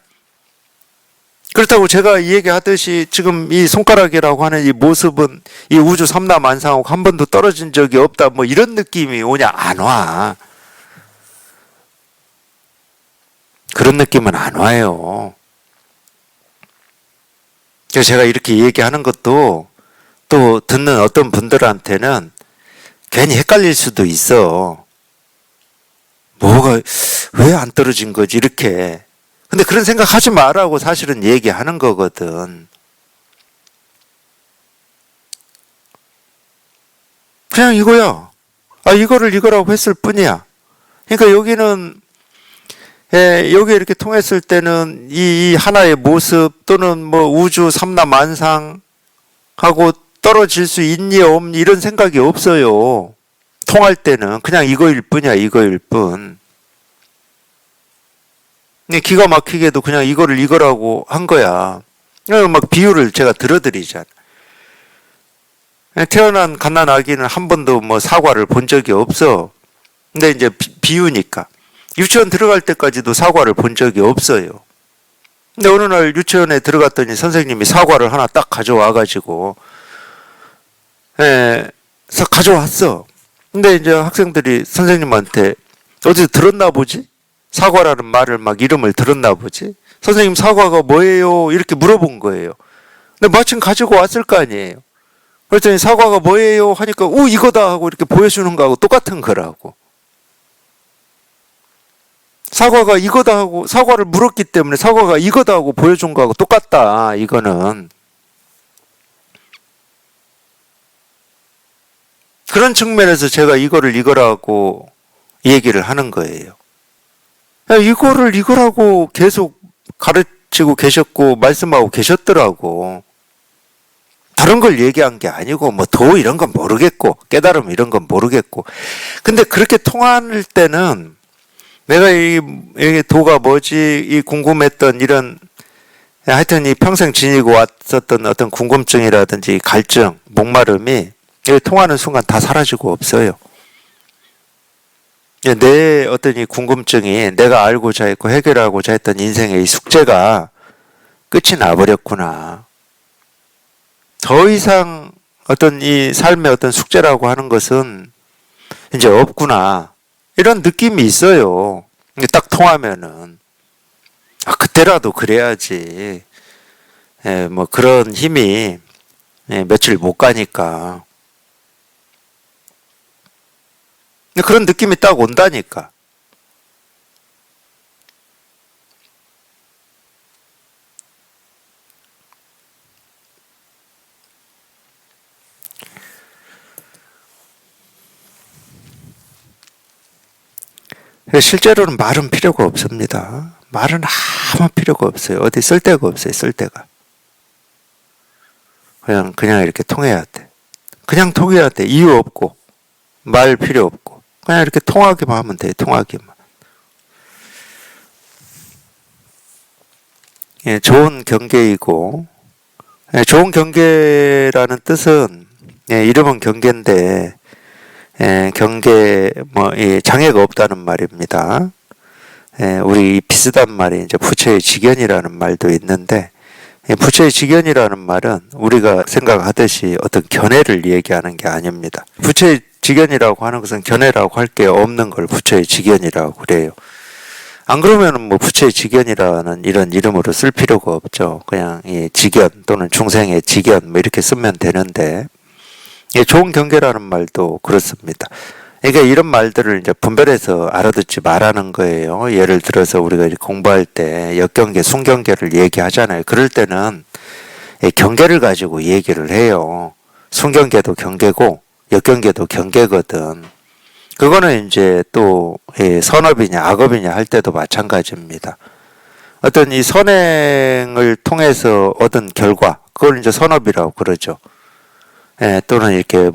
그렇다고 제가 얘기하듯이 지금 이 손가락이라고 하는 이 모습은 이 우주 삼라만상하고 한 번도 떨어진 적이 없다. 뭐 이런 느낌이 오냐? 안 와. 그런 느낌은 안 와요. 그래서 제가 이렇게 얘기하는 것도 또 듣는 듣는 어떤 분들한테는 괜히 헷갈릴 수도 있어. 뭐가 왜 안 떨어진 거지 이렇게. 근데 그런 생각 하지 말라고 사실은 얘기하는 거거든. 그냥 이거야. 이거를 이거라고 했을 뿐이야. 그러니까 여기는 여기 이렇게 통했을 때는 이 하나의 모습 또는 뭐 우주 삼라만상하고 떨어질 수 있니 없니 이런 생각이 없어요. 통할 때는 그냥 이거일 뿐이야. 이거일 뿐. 기가 막히게도 그냥 이거를 이거라고 한 거야. 막 비유를 제가 들어드리잖아. 태어난 갓난아기는 한 번도 뭐 사과를 본 적이 없어. 근데 이제 비유니까. 유치원 들어갈 때까지도 사과를 본 적이 없어요. 근데 어느 날 유치원에 들어갔더니 선생님이 사과를 하나 딱 가져와가지고, 가져왔어. 근데 이제 학생들이 선생님한테 어디서 들었나 보지? 사과라는 말을 막 이름을 들었나 보지? 선생님 사과가 뭐예요? 이렇게 물어본 거예요. 근데 마침 가지고 왔을 거 아니에요. 그랬더니 사과가 뭐예요? 하니까 이거다 하고 이렇게 보여주는 거하고 똑같은 거라고. 사과가 이거다 하고 사과를 물었기 때문에 사과가 이거다 하고 보여준 거하고 똑같다. 이거는. 그런 측면에서 제가 이거를 이거라고 얘기를 하는 거예요. 이거를 이거라고 계속 가르치고 계셨고 말씀하고 계셨더라고. 다른 걸 얘기한 게 아니고 뭐 도 이런 건 모르겠고 깨달음 이런 건 모르겠고. 근데 그렇게 통할 때는 내가 이게 도가 뭐지 이 궁금했던 이런 하여튼 이 평생 지니고 왔었던 어떤 궁금증이라든지 갈증, 목마름이 통하는 순간 다 사라지고 없어요. 내 어떤 이 궁금증이 내가 알고자 했고 해결하고자 했던 인생의 이 숙제가 끝이 나버렸구나. 더 이상 어떤 이 삶의 어떤 숙제라고 하는 것은 이제 없구나. 이런 느낌이 있어요. 딱 통하면은. 그때라도 그래야지. 뭐 그런 힘이 며칠 못 가니까. 그런 느낌이 딱 온다니까. 실제로는 말은 필요가 없습니다. 말은 아무 필요가 없어요. 어디 쓸 데가 없어요. 쓸 데가. 그냥 이렇게 통해야 돼. 그냥 통해야 돼. 이유 없고 말 필요 없고 그냥 이렇게 통하기만 하면 돼. 통하기만. 좋은 경계이고 좋은 경계라는 뜻은 이름은 경계인데 경계 장애가 없다는 말입니다. 우리 비슷한 말이 이제 부처의 지견이라는 말도 있는데 부처의 지견이라는 말은 우리가 생각하듯이 어떤 견해를 얘기하는 게 아닙니다. 부처의 지견이라고 하는 것은 견해라고 할 게 없는 걸 부처의 지견이라고 그래요. 안 그러면은 뭐 부처의 지견이라는 이런 이름으로 쓸 필요가 없죠. 그냥 지견 또는 중생의 지견 뭐 이렇게 쓰면 되는데 좋은 경계라는 말도 그렇습니다. 그러니까 이런 말들을 이제 분별해서 알아듣지 말라는 거예요. 예를 들어서 우리가 공부할 때 역경계, 순경계를 얘기하잖아요. 그럴 때는 경계를 가지고 얘기를 해요. 순경계도 경계고 역경계도 경계거든. 그거는 이제 또 선업이냐 악업이냐 할 때도 마찬가지입니다. 어떤 이 선행을 통해서 얻은 결과, 그걸 이제 선업이라고 그러죠. 또는 이렇게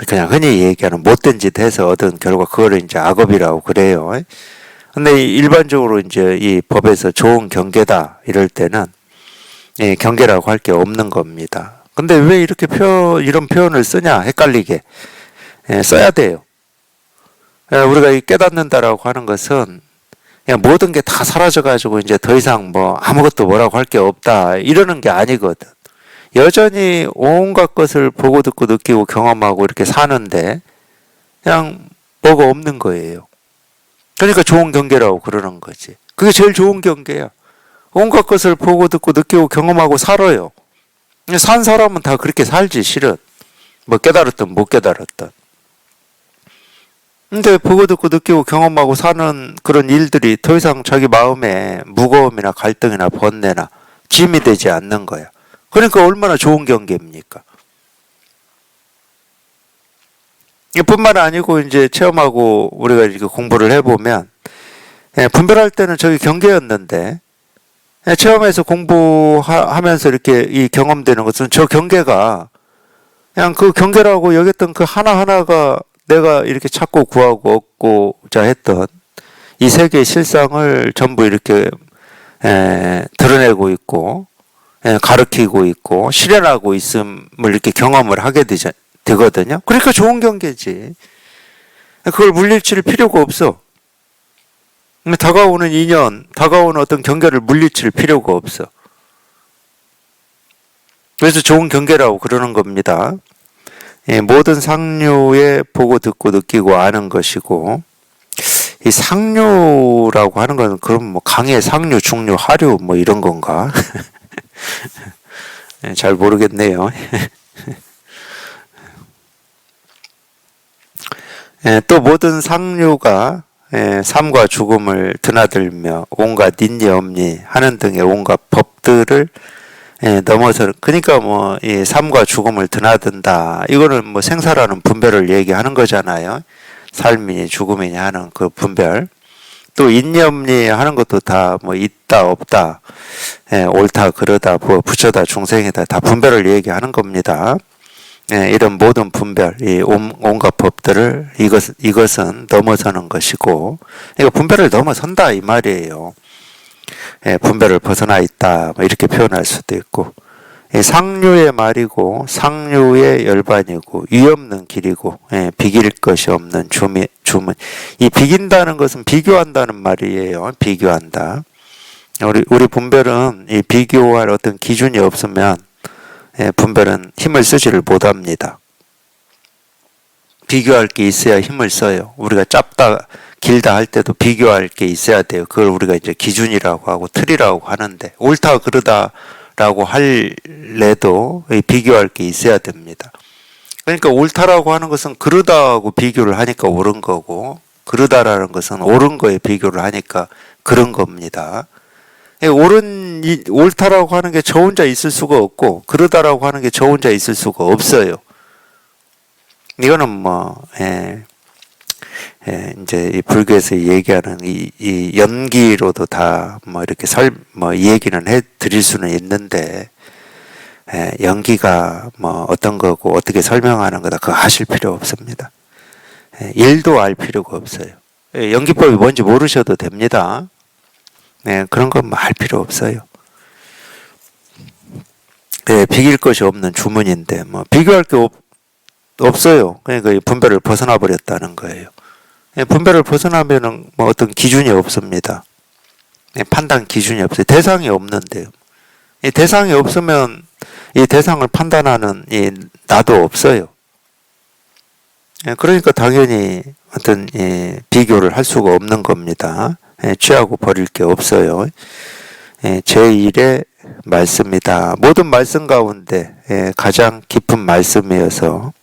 그냥 흔히 얘기하는 못된 짓 해서 얻은 결과, 그거를 이제 악업이라고 그래요. 근데 일반적으로 이제 이 법에서 좋은 경계다 이럴 때는 경계라고 할 게 없는 겁니다. 근데 왜 이렇게 이런 표현을 쓰냐? 헷갈리게. 써야 돼요. 우리가 이 깨닫는다라고 하는 것은 그냥 모든 게 다 사라져가지고 이제 더 이상 아무것도 뭐라고 할 게 없다 이러는 게 아니거든. 여전히 온갖 것을 보고 듣고 느끼고 경험하고 이렇게 사는데 그냥 뭐가 없는 거예요. 그러니까 좋은 경계라고 그러는 거지. 그게 제일 좋은 경계야. 온갖 것을 보고 듣고 느끼고 경험하고 살아요. 산 사람은 다 그렇게 살지, 실은. 뭐 깨달았든 못 깨달았든. 근데 보고 듣고 느끼고 경험하고 사는 그런 일들이 더 이상 자기 마음에 무거움이나 갈등이나 번뇌나 짐이 되지 않는 거야. 그러니까 얼마나 좋은 경계입니까? 이뿐만 아니고 이제 체험하고 우리가 이렇게 공부를 해보면 분별할 때는 저기 경계였는데 체험에서 공부하면서 이렇게 이 경험되는 것은 저 경계가 그냥 그 경계라고 여겼던 그 하나하나가 내가 이렇게 찾고 구하고 얻고자 했던 이 세계의 실상을 전부 이렇게 드러내고 있고 가르치고 있고 실현하고 있음을 이렇게 경험을 하게 되거든요. 그러니까 좋은 경계지. 그걸 물리칠 필요가 없어. 다가오는 인연, 다가오는 어떤 경계를 물리칠 필요가 없어. 그래서 좋은 경계라고 그러는 겁니다. 모든 상류에 보고 듣고 느끼고 아는 것이고, 이 상류라고 하는 건 그럼 뭐 강의 상류, 중류, 하류 뭐 이런 건가? 잘 모르겠네요. 또 모든 상류가 삶과 죽음을 드나들며 온갖 닌니 엄니 하는 등의 온갖 법들을 넘어서 그러니까 뭐 이 삶과 죽음을 드나든다. 이거는 뭐 생사라는 분별을 얘기하는 거잖아요. 삶이니 죽음이니 하는 그 분별. 또 인념리 하는 것도 다 뭐 있다 없다, 옳다 그러다 뭐 부처다 중생이다 다 분별을 얘기하는 겁니다. 이런 모든 분별, 이 온갖 법들을 이것은 넘어서는 것이고, 이거 분별을 넘어선다 이 말이에요. 분별을 벗어나 있다 뭐 이렇게 표현할 수도 있고, 상류의 말이고 상류의 열반이고 위없는 길이고 비길 것이 없는 주문. 이 비긴다는 것은 비교한다는 말이에요. 비교한다. 우리 분별은 이 비교할 어떤 기준이 없으면 분별은 힘을 쓰지를 못합니다. 비교할 게 있어야 힘을 써요. 우리가 짧다 길다 할 때도 비교할 게 있어야 돼요. 그걸 우리가 이제 기준이라고 하고 틀이라고 하는데, 옳다 그르다라고 할래도 비교할 게 있어야 됩니다. 그러니까 옳다라고 하는 것은 그르다하고 비교를 하니까 옳은 거고, 그르다라는 것은 옳은 거에 비교를 하니까 그런 겁니다. 옳다라고 하는 게 저 혼자 있을 수가 없고, 그르다라고 하는 게 저 혼자 있을 수가 없어요. 이거는 뭐, 이제 이 불교에서 얘기하는 이 연기로도 다 뭐 이렇게 이 얘기는 해 드릴 수는 있는데, 연기가 뭐 어떤 거고 어떻게 설명하는 거다 그거 하실 필요 없습니다. 일도 알 필요가 없어요. 연기법이 뭔지 모르셔도 됩니다. 그런 건 뭐 할 필요 없어요. 비길 것이 없는 주문인데 뭐 비교할 게 없어요. 그러니까 이 분별을 벗어나 버렸다는 거예요. 분별을 벗어나면은 뭐 어떤 기준이 없습니다. 판단 기준이 없어요. 대상이 없는데요. 이 대상이 없으면 이 대상을 판단하는 이 나도 없어요. 그러니까 당연히 어떤 비교를 할 수가 없는 겁니다. 취하고 버릴 게 없어요. 제1의 말씀이다. 모든 말씀 가운데 가장 깊은 말씀이어서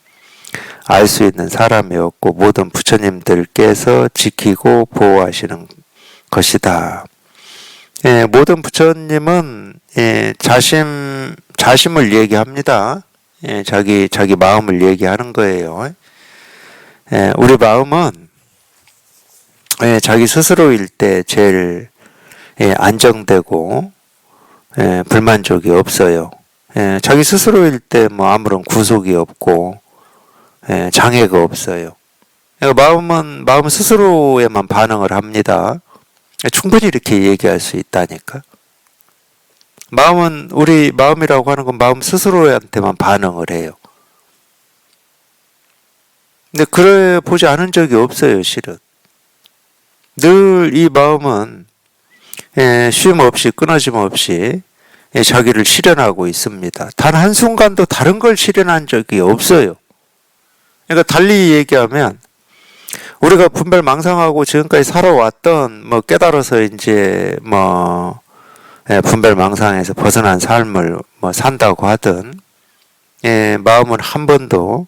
알 수 있는 사람이었고 모든 부처님들께서 지키고 보호하시는 것이다. 모든 부처님은 자심을 얘기합니다. 자기 마음을 얘기하는 거예요. 우리 마음은 자기 스스로일 때 제일 안정되고 불만족이 없어요. 자기 스스로일 때 뭐 아무런 구속이 없고 장애가 없어요. 그러니까 마음 스스로에만 반응을 합니다. 충분히 이렇게 얘기할 수 있다니까. 우리 마음이라고 하는 건 마음 스스로한테만 반응을 해요. 근데 그래 보지 않은 적이 없어요, 실은. 늘 이 마음은 쉼 없이 끊어짐 없이 자기를 실현하고 있습니다. 단 한순간도 다른 걸 실현한 적이 없어요. 그러니까 달리 얘기하면 우리가 분별망상하고 지금까지 살아왔던 뭐 깨달아서 이제 뭐 분별망상에서 벗어난 삶을 뭐 산다고 하든, 마음은 한 번도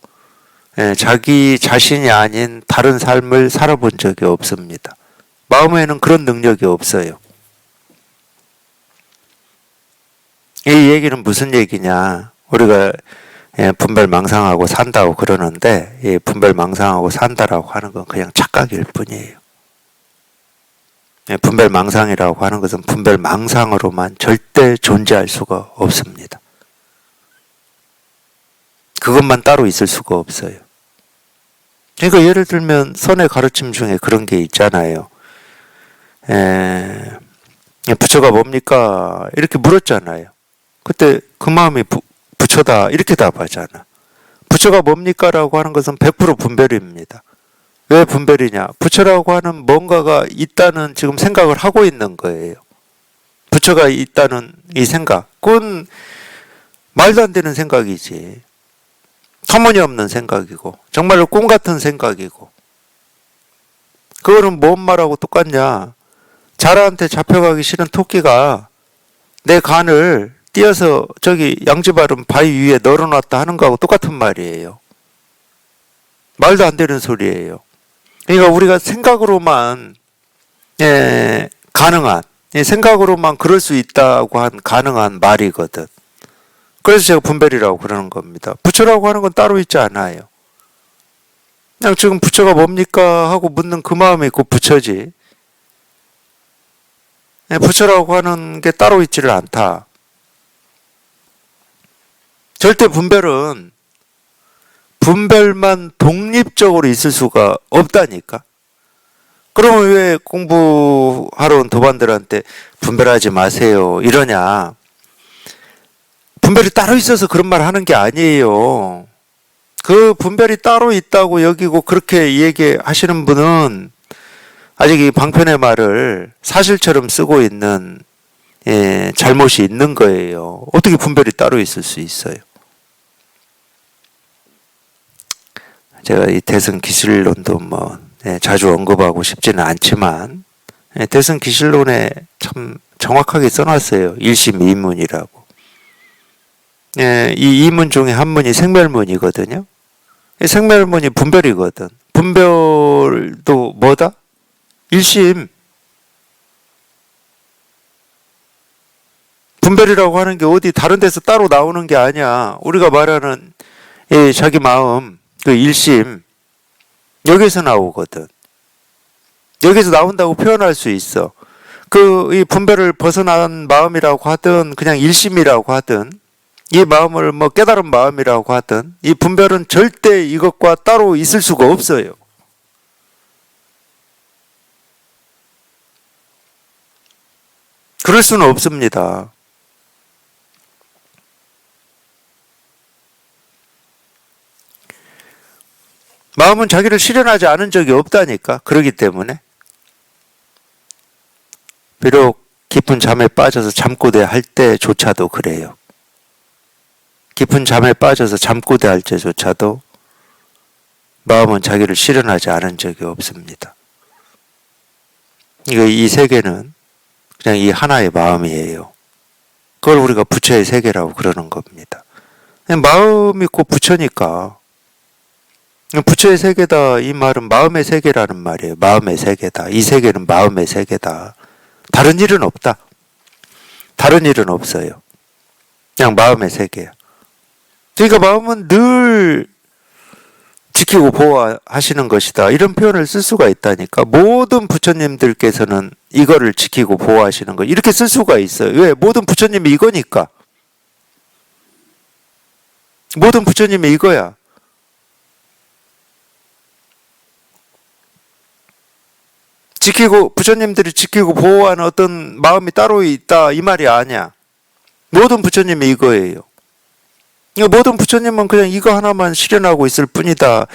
자기 자신이 아닌 다른 삶을 살아본 적이 없습니다. 마음에는 그런 능력이 없어요. 이 얘기는 무슨 얘기냐? 우리가 분별망상하고 산다고 그러는데, 이 분별망상하고 산다라고 하는 건 그냥 착각일 뿐이에요. 분별망상이라고 하는 것은 분별망상으로만 절대 존재할 수가 없습니다. 그것만 따로 있을 수가 없어요. 그러니까 예를 들면 선의 가르침 중에 그런 게 있잖아요. 부처가 뭡니까? 이렇게 물었잖아요. 그때 그 마음이 부처다 이렇게 답하잖아. 부처가 뭡니까? 라고 하는 것은 100% 분별입니다. 왜 분별이냐? 부처라고 하는 뭔가가 있다는 지금 생각을 하고 있는 거예요. 부처가 있다는 이 생각, 그건 말도 안 되는 생각이지. 터무니없는 생각이고 정말로 꿈 같은 생각이고, 그거는 뭔 말하고 똑같냐? 자라한테 잡혀가기 싫은 토끼가 내 간을 띄어서 저기 양지바른 바위 위에 널어놨다 하는 거하고 똑같은 말이에요. 말도 안 되는 소리예요. 그러니까 우리가 생각으로만 가능한, 생각으로만 그럴 수 있다고 한 가능한 말이거든. 그래서 제가 분별이라고 그러는 겁니다. 부처라고 하는 건 따로 있지 않아요. 그냥 지금 부처가 뭡니까? 하고 묻는 그 마음이 그 부처지. 부처라고 하는 게 따로 있지를 않다. 절대 분별만 독립적으로 있을 수가 없다니까. 그러면 왜 공부하러 온 도반들한테 분별하지 마세요 이러냐? 분별이 따로 있어서 그런 말 하는 게 아니에요. 그 분별이 따로 있다고 여기고 그렇게 얘기하시는 분은 아직 이 방편의 말을 사실처럼 쓰고 있는 잘못이 있는 거예요. 어떻게 분별이 따로 있을 수 있어요? 제가 이 대승기실론도 자주 언급하고 싶지는 않지만, 대승기실론에 참 정확하게 써놨어요. 일심이문이라고. 이 이문 중에 한 문이 생멸문이거든요. 생멸문이 분별이거든. 분별도 뭐다? 일심. 분별이라고 하는 게 어디 다른 데서 따로 나오는 게 아니야. 우리가 말하는 자기 마음, 그 일심, 여기서 나오거든. 여기서 나온다고 표현할 수 있어. 이 분별을 벗어난 마음이라고 하든 그냥 일심이라고 하든 이 마음을 깨달은 마음이라고 하든 이 분별은 절대 이것과 따로 있을 수가 없어요. 그럴 수는 없습니다. 마음은 자기를 실현하지 않은 적이 없다니까. 그러기 때문에 비록 깊은 잠에 빠져서 잠꼬대 할 때조차도 그래요. 깊은 잠에 빠져서 잠꼬대 할 때조차도 마음은 자기를 실현하지 않은 적이 없습니다. 이 세계는 그냥 이 하나의 마음이에요. 그걸 우리가 부처의 세계라고 그러는 겁니다. 마음이 곧 부처니까. 부처의 세계다 이 말은 마음의 세계라는 말이에요. 마음의 세계다. 이 세계는 마음의 세계다. 다른 일은 없다. 다른 일은 없어요. 그냥 마음의 세계야. 그러니까 마음은 늘 지키고 보호하시는 것이다. 이런 표현을 쓸 수가 있다니까. 모든 부처님들께서는 이거를 지키고 보호하시는 거 이렇게 쓸 수가 있어요. 왜? 모든 부처님이 이거니까. 모든 부처님이 이거야. 부처님들이 지키고 보호하는 어떤 마음이 따로 있다 이 말이 아니야. 모든 부처님이 이거예요. 모든 부처님은 그냥 이거 하나만 실현하고 있을 뿐이다.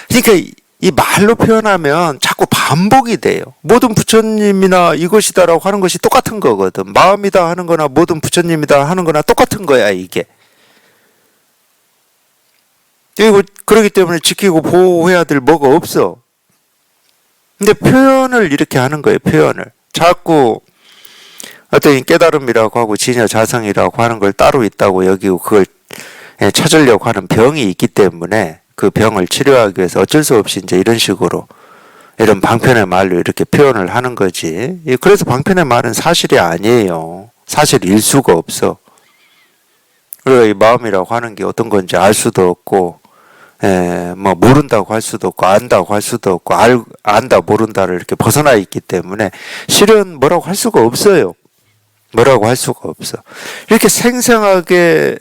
그러니까 이 말로 표현하면 자꾸 반복이 돼요. 모든 부처님이나 이것이다라고 하는 것이 똑같은 거거든. 마음이다 하는 거나 모든 부처님이다 하는 거나 똑같은 거야 이게. 그렇기 때문에 지키고 보호해야 될 뭐가 없어. 근데 표현을 이렇게 하는 거예요. 표현을. 자꾸 어떤 깨달음이라고 하고 진여자성이라고 하는 걸 따로 있다고 여기고 그걸 찾으려고 하는 병이 있기 때문에 그 병을 치료하기 위해서 어쩔 수 없이 이제 이런 식으로 이런 방편의 말로 이렇게 표현을 하는 거지. 그래서 방편의 말은 사실이 아니에요. 사실일 수가 없어. 그리고 이 마음이라고 하는 게 어떤 건지 알 수도 없고, 뭐 모른다고 할 수도 없고, 안다고 할 수도 없고, 안다 모른다를 이렇게 벗어나 있기 때문에 실은 뭐라고 할 수가 없어요. 뭐라고 할 수가 없어. 이렇게 생생하게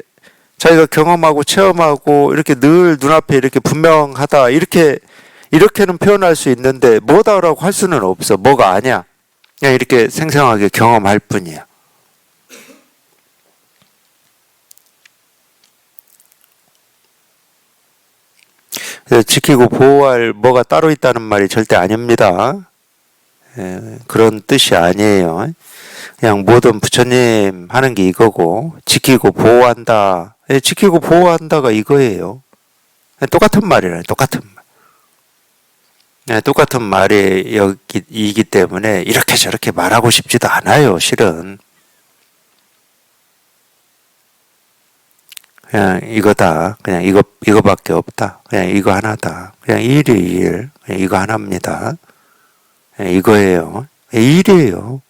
자기가 경험하고 체험하고 이렇게 늘 눈앞에 이렇게 분명하다 이렇게는 표현할 수 있는데 뭐다라고 할 수는 없어. 뭐가 아니야. 그냥 이렇게 생생하게 경험할 뿐이야. 지키고 보호할 뭐가 따로 있다는 말이 절대 아닙니다. 그런 뜻이 아니에요. 그냥 모든 부처님 하는 게 이거고, 지키고 보호한다. 지키고 보호한다가 이거예요. 똑같은 말이라, 똑같은 말. 똑같은 말이기 때문에 이렇게 저렇게 말하고 싶지도 않아요, 실은. 그냥 이거다. 그냥 이거밖에 없다. 그냥 이거 하나다. 그냥 일이 일. 그냥 이거 하나입니다. 이거예요. 일이에요.